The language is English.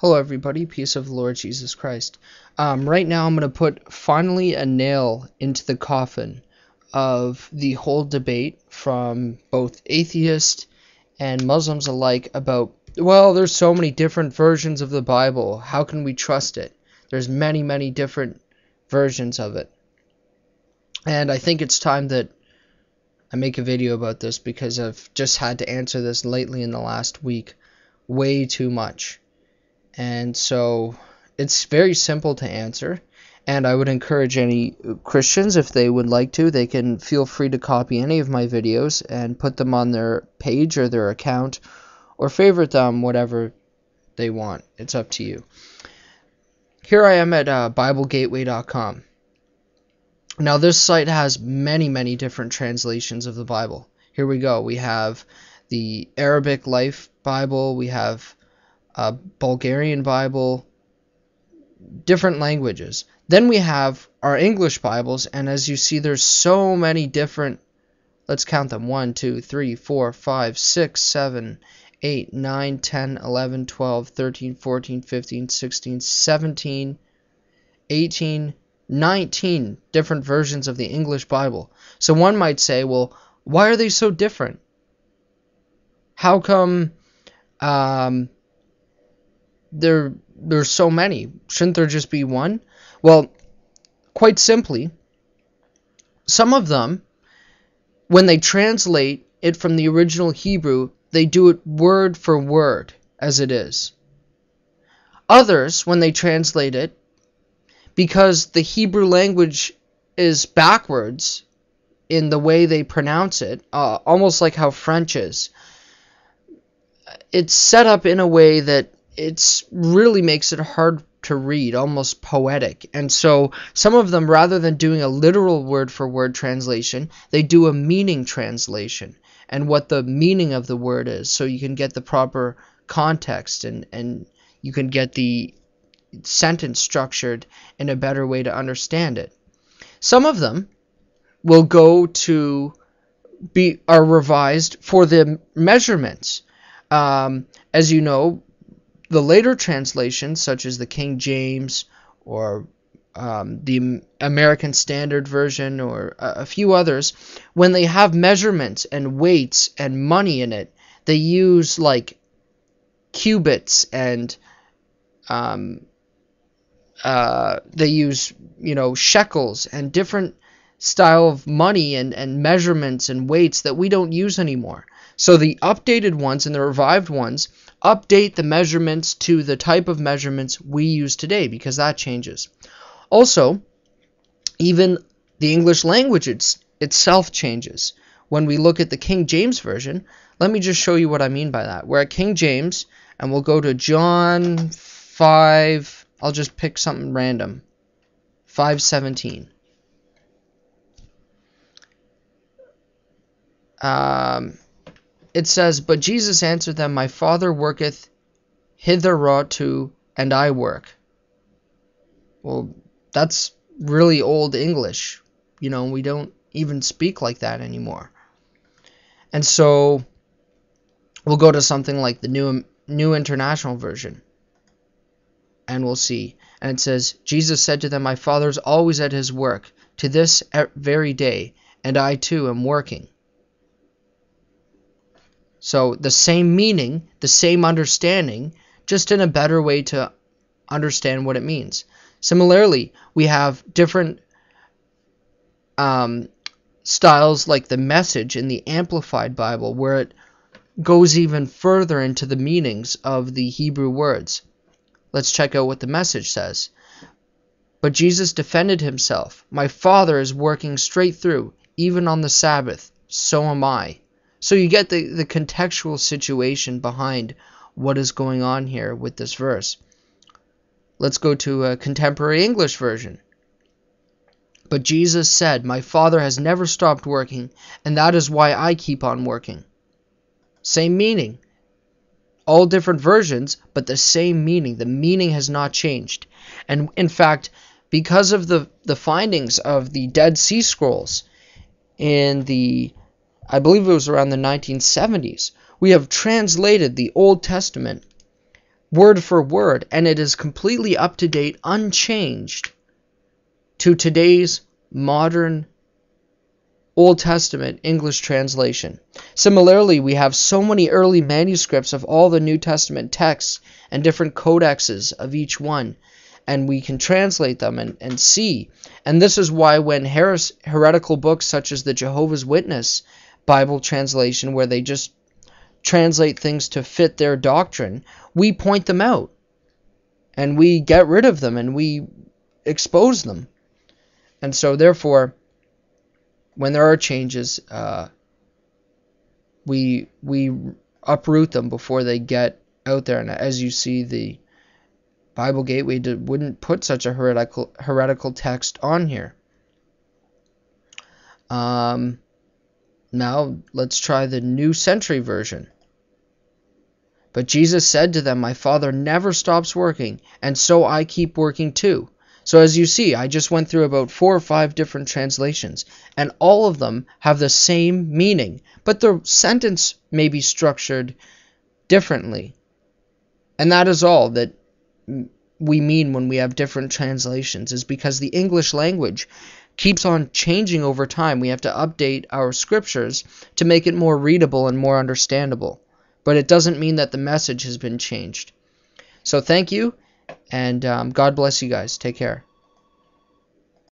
Hello everybody, peace of the Lord Jesus Christ. Right now I'm going to put finally a nail into the coffin of the whole debate from both atheists and Muslims alike about, well, there's so many different versions of the Bible, how can we trust it? There's many different versions of it. And I think it's time that I make a video about this because I've just had to answer this lately in the last week way too much. And so it's very simple to answer, and I would encourage any Christians, if they would like to, they can feel free to copy any of my videos and put them on their page or their account, or favorite them, whatever they want. It's up to you. Here I am at BibleGateway.com. Now this site has many different translations of the Bible. Here we go. We have the Arabic Life Bible, we have Bulgarian Bible, different languages. Then we have our English Bibles, and as you see, there's so many different, let's count them, 1, 2, 3, 4, 5, 6, 7, 8, 9, 10, 11, 12, 13, 14, 15, 16, 17, 18, 19 different versions of the English Bible. So one might say, well, why are they so different? How come there's so many? Shouldn't there just be one? Well, quite simply, some of them, when they translate it from the original Hebrew, they do it word for word as it is. Others, when they translate it, because the Hebrew language is backwards in the way they pronounce it, almost like how French is, it's set up in a way that it really makes it hard to read, almost poetic. And so some of them, rather than doing a literal word-for-word translation, they do a meaning translation and what the meaning of the word is, so you can get the proper context and you can get the sentence structured in a better way to understand it. Some of them will go to are revised for the measurements. As you know, the later translations, such as the King James or the American Standard Version or a few others, when they have measurements and weights and money in it, they use like cubits and they use, shekels and different style of money and measurements and weights that we don't use anymore. So the updated ones and the revived ones update the measurements to the type of measurements we use today, because that changes. Also, even the English language itself changes. When we look at the King James Version, let me just show you what I mean by that. We're at King James, and we'll go to John 5, I'll just pick something random, 5:17. It says, "But Jesus answered them, My Father worketh hitherto, and I work." Well, that's really old English. We don't even speak like that anymore. And so we'll go to something like the New International Version, and we'll see. And it says, "Jesus said to them, My Father is always at his work, to this very day, and I too am working." So the same meaning, the same understanding, just in a better way to understand what it means. Similarly, we have different styles like the Message in the Amplified Bible, where it goes even further into the meanings of the Hebrew words. Let's check out what the Message says. "But Jesus defended himself. My Father is working straight through, even on the Sabbath. So am I." So you get the contextual situation behind what is going on here with this verse. Let's go to a contemporary English version. "But Jesus said, My Father has never stopped working, and that is why I keep on working." Same meaning. All different versions, but the same meaning. The meaning has not changed. And in fact, because of the findings of the Dead Sea Scrolls in I believe it was around the 1970s, we have translated the Old Testament word for word, and it is completely up to date, unchanged to today's modern Old Testament English translation. Similarly, we have so many early manuscripts of all the New Testament texts and different codexes of each one, and we can translate them and see. And this is why when heretical books such as the Jehovah's Witness Bible translation, where they just translate things to fit their doctrine, we point them out, and we get rid of them, and we expose them. And so, therefore, when there are changes, we uproot them before they get out there. And as you see, the Bible Gateway wouldn't put such a heretical text on here. Now let's try the New Century Version. But Jesus said to them, "My Father never stops working, and so I keep working too." So as you see, I just went through about 4 or 5 different translations, and all of them have the same meaning, but the sentence may be structured differently. And that is all that we mean when we have different translations, is because the English language keeps on changing over time. We have to update our scriptures to make it more readable and more understandable. But it doesn't mean that the message has been changed. So thank you. And God bless you guys. Take care.